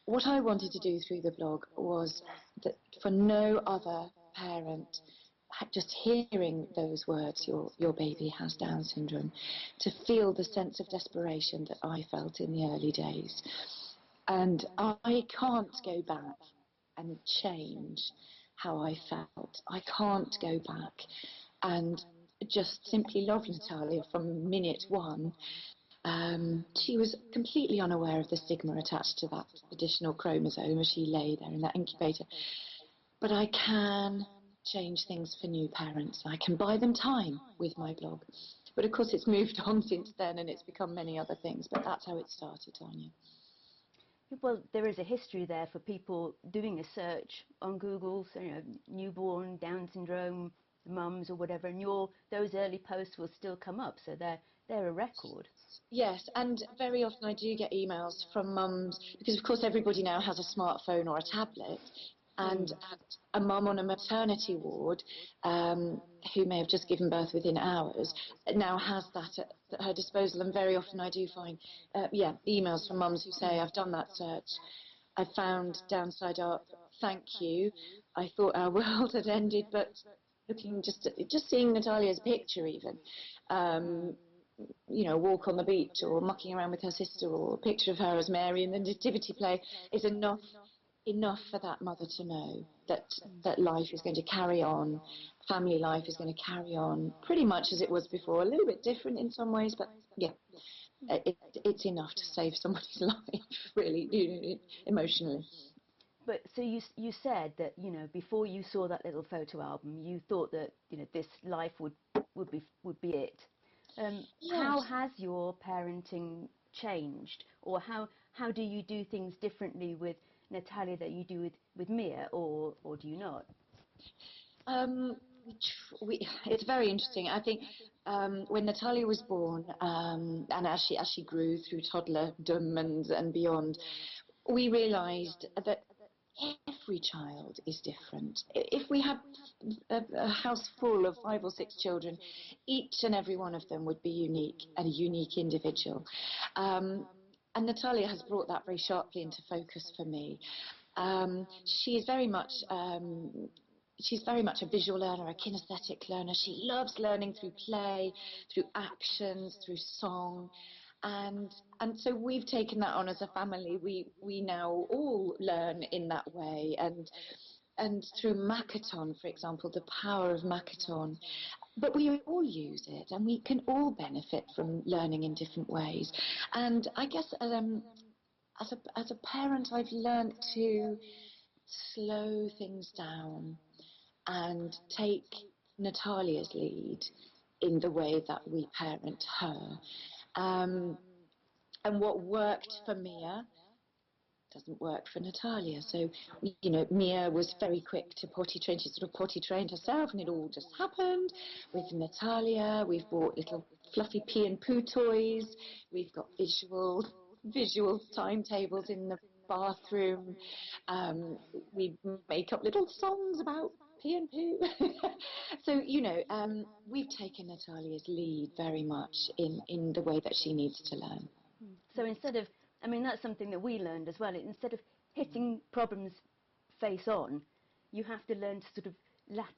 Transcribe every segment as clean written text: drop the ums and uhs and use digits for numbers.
what I wanted to do through the blog was that for no other parent, just hearing those words, your baby has Down syndrome, to feel the sense of desperation that I felt in the early days. And I can't go back and change how I felt. I can't go back and just simply love Natalia from minute one. She was completely unaware of the stigma attached to that additional chromosome as she lay there in that incubator. But I can change things for new parents. I can buy them time with my blog. But of course it's moved on since then and it's become many other things. But that's how it started, Tania. Well, there is a history there for people doing a search on Google, so, newborn, Down syndrome, mums or whatever, and those early posts will still come up, so they're a record. Yes, and very often I do get emails from mums, because of course everybody now has a smartphone or a tablet, and a mum on a maternity ward who may have just given birth within hours now has that at her disposal, and very often I do find emails from mums who say, I've done that search, I found DownsSideUp, thank you, I thought our world had ended, but looking just seeing Natalia's picture even, walk on the beach or mucking around with her sister, or a picture of her as Mary in the nativity play is enough for that mother to know that life is going to carry on, family life is going to carry on pretty much as it was before, a little bit different in some ways, but yeah, it's enough to save somebody's life, really, emotionally. But so you said that before you saw that little photo album, you thought that this life would be it. Yes. How has your parenting changed, or how do you do things differently with Natalia that you do with Mia, or do you not? It's very interesting. I think when Natalia was born, and as she grew through toddlerdom and beyond, we realised that every child is different. If we had a house full of 5 or 6 children, each and every one of them would be unique, and a unique individual. And Natalia has brought that very sharply into focus for me. She is very much she's very much a visual learner, a kinesthetic learner. She loves learning through play, through actions, through song. And so we've taken that on as a family. We now all learn in that way, and through Makaton, for example, the power of Makaton. But we all use it, and we can all benefit from learning in different ways. And I guess as a parent, I've learned to slow things down and take Natalia's lead in the way that we parent her. And what worked for Mia doesn't work for Natalia. So, Mia was very quick to potty train. She sort of potty trained herself, and it all just happened. With Natalia, we've bought little fluffy pee and poo toys. We've got visual timetables in the bathroom. We make up little songs about pee and poo. So, we've taken Natalia's lead very much in the way that she needs to learn. So instead of, that's something that we learned as well. Instead of hitting problems face on, you have to learn to sort of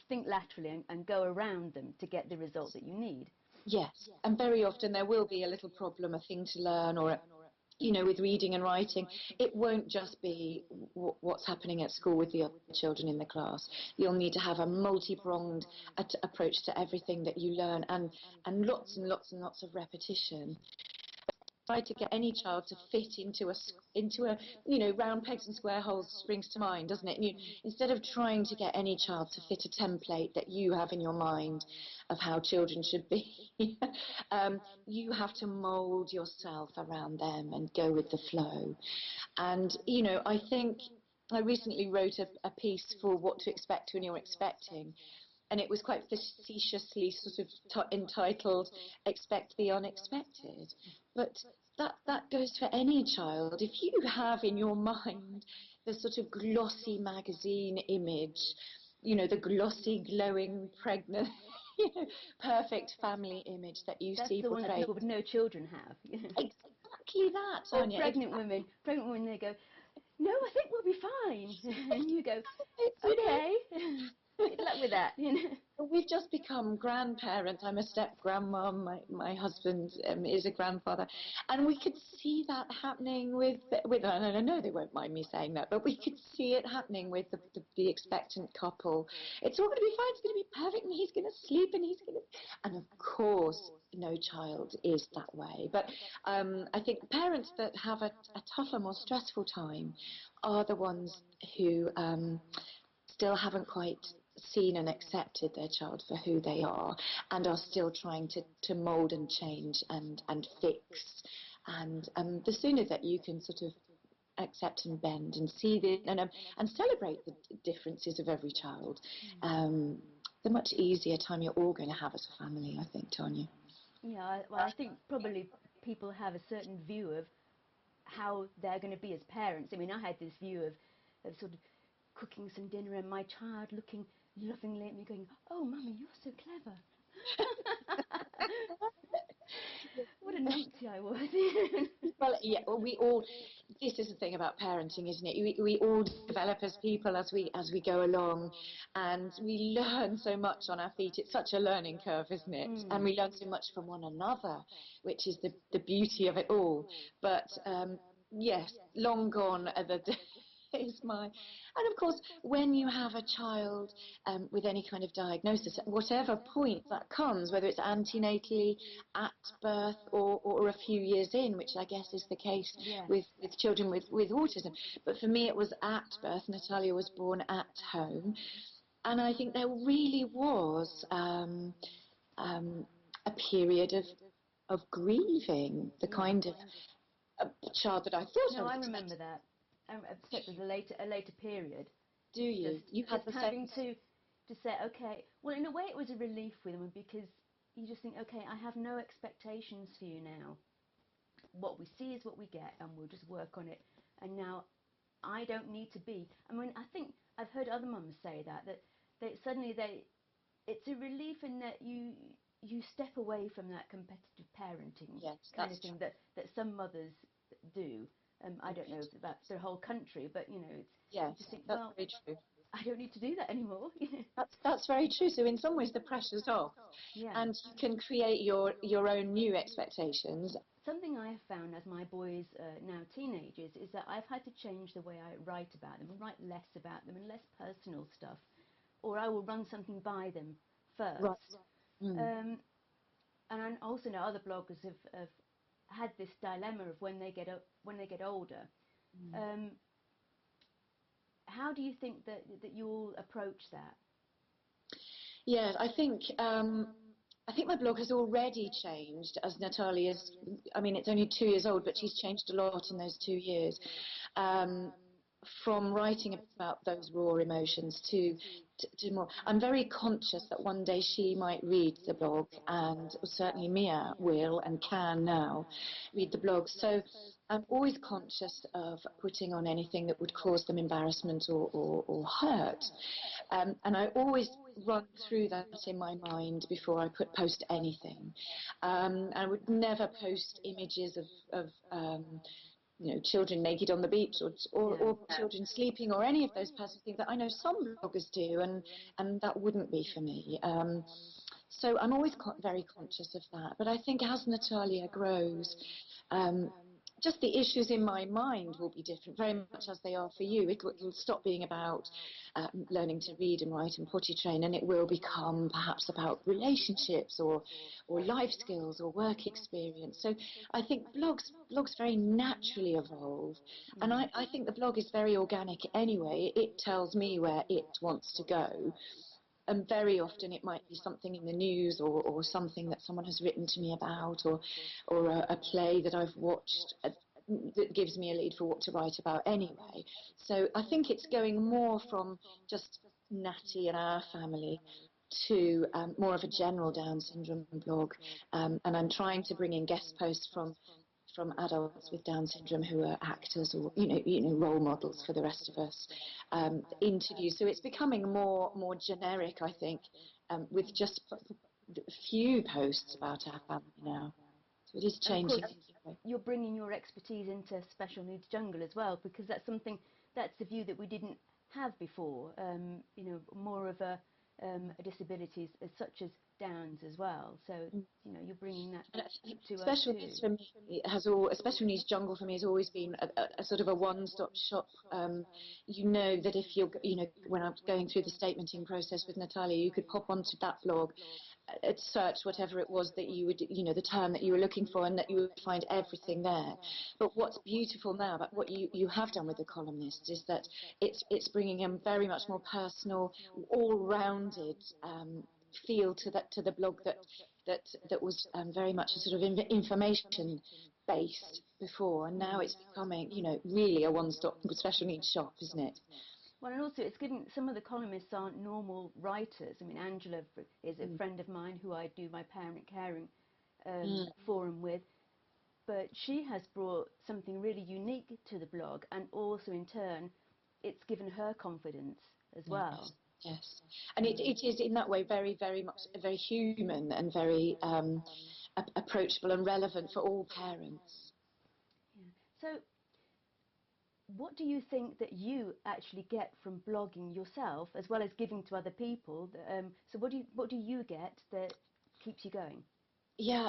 think laterally and go around them to get the result that you need. Yes, and very often there will be a little problem, a thing to learn, or with reading and writing. It won't just be what's happening at school with the other children in the class. You'll need to have a multi-pronged approach to everything that you learn, and lots and lots and lots of repetition. Try to get any child to fit into a round pegs and square holes springs to mind, doesn't it? And instead of trying to get any child to fit a template that you have in your mind of how children should be, you have to mould yourself around them and go with the flow. And I think I recently wrote a piece for What to Expect When You're Expecting, and it was quite facetiously sort of entitled "Expect the Unexpected." But that goes for any child. If you have in your mind the sort of glossy magazine image, the glossy, glowing, pregnant, perfect family image that you see portrayed. That's the one that people with no children have. Exactly that, Or Tania. pregnant women, they go, no, I think we'll be fine. And you go, It's, okay, good luck with that, we've just become grandparents. I'm a step grandmom. My husband is a grandfather, and we could see that happening with. And I know they won't mind me saying that, but we could see it happening with the expectant couple. It's all going to be fine. It's going to be perfect, and he's going to sleep, and he's going to. And of course, no child is that way. But I think parents that have a tougher, more stressful time are the ones who still haven't quite seen and accepted their child for who they are, and are still trying to mould and change and fix. And the sooner that you can sort of accept and bend and see and celebrate the differences of every child, the much easier time you're all going to have as a family, I think, Tanya. Yeah, well, I think probably people have a certain view of how they're going to be as parents. I mean, I had this view of sort of cooking some dinner and my child looking lovingly at me going, oh, Mummy, you're so clever. What a numpty I was. Well, yeah, well, we all. This is the thing about parenting, isn't it? We all develop as people as we go along, and we learn so much on our feet. It's such a learning curve, isn't it? And we learn so much from one another, which is the beauty of it all. But yes, long gone are the days. And of course, when you have a child with any kind of diagnosis, at whatever point that comes, whether it's antenatally, at birth, or a few years in, which I guess is the case Yes. with children with autism. But for me, it was at birth. Natalia was born at home. And I think there really was a period of grieving, the Yeah. kind of child that I thought I No, was I expecting. remember that. Except as a later period. Do you? You had Just the having same. to say, okay, well, in a way it was a relief with them because you just think, okay, I have no expectations for you now. What we see is what we get, and we'll just work on it. And now I don't need to be. I mean, I think I've heard other mums say that it's a relief in that you step away from that competitive parenting Yes, kind that's of true. thing that some mothers do. I don't know if that's the whole country, but it's Yes, you just think, that's well, very true. I don't need to do that anymore. That's very true. So in some ways, the pressure's off, Yeah. and you can create your own new expectations. Something I have found as my boys are now teenagers is that I've had to change the way I write about them and write less about them and less personal stuff, or I will run something by them Right. first. Mm. Um, and I also know other bloggers have had this dilemma of when they get older. Mm. Um, how do you think that you'll approach that? Yes, I think my blog has already changed as Natalia's. I mean, it's only 2 years old, but she's changed a lot in those 2 years. Um, from writing about those raw emotions to more. I'm very conscious that one day she might read the blog, and certainly Mia will and can now read the blog. So I'm always conscious of putting on anything that would cause them embarrassment or hurt. And I always run through that in my mind before I post anything. I would never post images of children naked on the beach or children sleeping or any of those personal things that I know some bloggers do, and that wouldn't be for me. So I'm always very conscious of that. But I think as Natalia grows, um, just the issues in my mind will be different, very much as they are for you. It'll stop being about learning to read and write and potty train, and it will become perhaps about relationships or life skills or work experience. So I think blogs very naturally evolve, and I think the blog is very organic anyway. It tells me where it wants to go. And very often it might be something in the news or something that someone has written to me about or a play that I've watched that gives me a lead for what to write about anyway. So I think it's going more from just Natty and our family to more of a general Down syndrome blog. And I'm trying to bring in guest posts from adults with Down syndrome who are actors or role models for the rest of us, interviews. So it's becoming more generic, I think, with just a few posts about our family now. It is And of course, changing. you're bringing your expertise into special needs jungle as well, because that's the view that we didn't have before. You know, more of a disabilities as such as Downs as well. So, you know, you're bringing that And I think to us special too. needs for me special needs jungle for me has always been a sort of a one-stop shop. You know that if you're, you know, when I was going through the statementing process with Natalia, you could pop onto that blog, search whatever it was that you would, you know, the term that you were looking for, and that you would find everything there. But what's beautiful now about what you have done with the columnists is that it's bringing a very much more personal, all-rounded feel to the blog that was very much a sort of information based before, and now it's becoming, you know, really a one-stop special needs shop, isn't it? Well, and also it's given, some of the columnists aren't normal writers. I mean, Angela is a friend of mine who I do my parent caring forum with, but she has brought something really unique to the blog, and also in turn, it's given her confidence as well. Yes, yes. And it is in that way very, very much very human and very approachable and relevant for all parents. Yeah. So, what do you think that you actually get from blogging yourself, as well as giving to other people? So, what do you get that keeps you going? Yeah,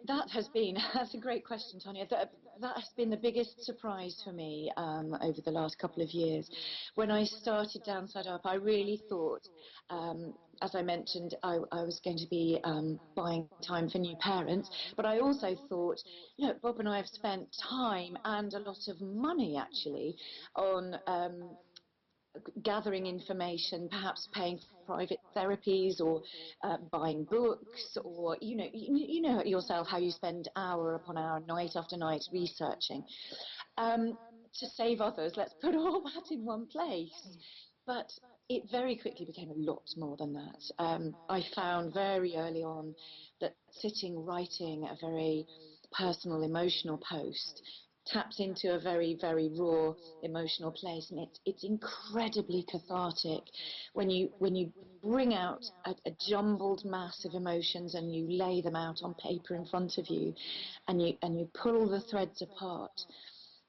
that has been, that's a great question, Tania. That has been the biggest surprise for me over the last couple of years. When I started Downside Up, I really thought, as I mentioned, I was going to be buying time for new parents, but I also thought, you know, Bob and I have spent time and a lot of money actually on gathering information, perhaps paying for private therapies, or buying books, or you know yourself how you spend hour upon hour, night after night researching to save others. Let's put all that in one place. But it very quickly became a lot more than that. I found very early on that sitting writing a very personal, emotional post taps into a very, very raw emotional place, and it's incredibly cathartic when you bring out a jumbled mass of emotions and you lay them out on paper in front of you, and you pull the threads apart,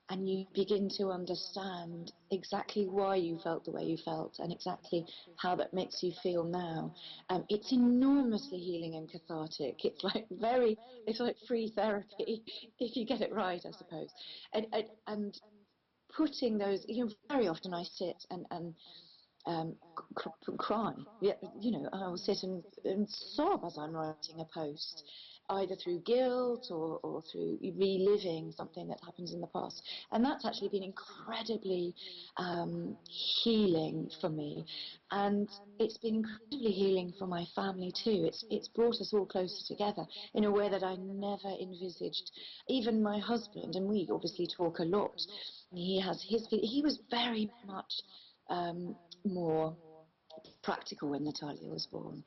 and you begin to understand exactly why you felt the way you felt and exactly how that makes you feel now. It's enormously healing and cathartic. It's like free therapy if you get it right, I suppose. And putting those, you know, very often I sit and cry. Yeah, you know, I will sit and sob as I'm writing a post, either through guilt or through reliving something that happens in the past. And that's actually been incredibly healing for me. And it's been incredibly healing for my family too. It's brought us all closer together in a way that I never envisaged. Even my husband, and we obviously talk a lot. He was very much more practical when Natalia was born.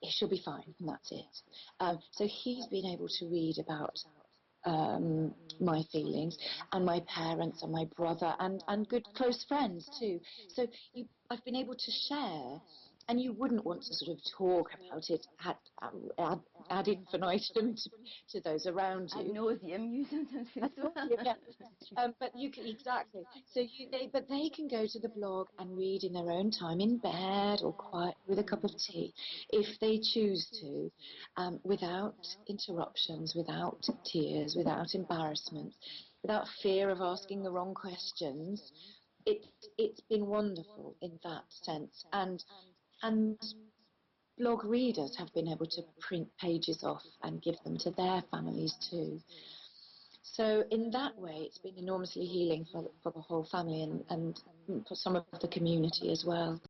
She'll be fine, and that's it. So he's been able to read about my feelings, and my parents and my brother and good close friends too. So I've been able to share, and you wouldn't want to sort of talk about it ad infinitum to those around Ad you. nauseum, you sometimes feel Of as course, well. yeah. But you can, exactly. So but they can go to the blog and read in their own time, in bed or quiet with a cup of tea, if they choose to, without interruptions, without tears, without embarrassment, without fear of asking the wrong questions. It it's been wonderful in that sense, and blog readers have been able to print pages off and give them to their families too. So in that way, it's been enormously healing for the whole family and for some of the community as well.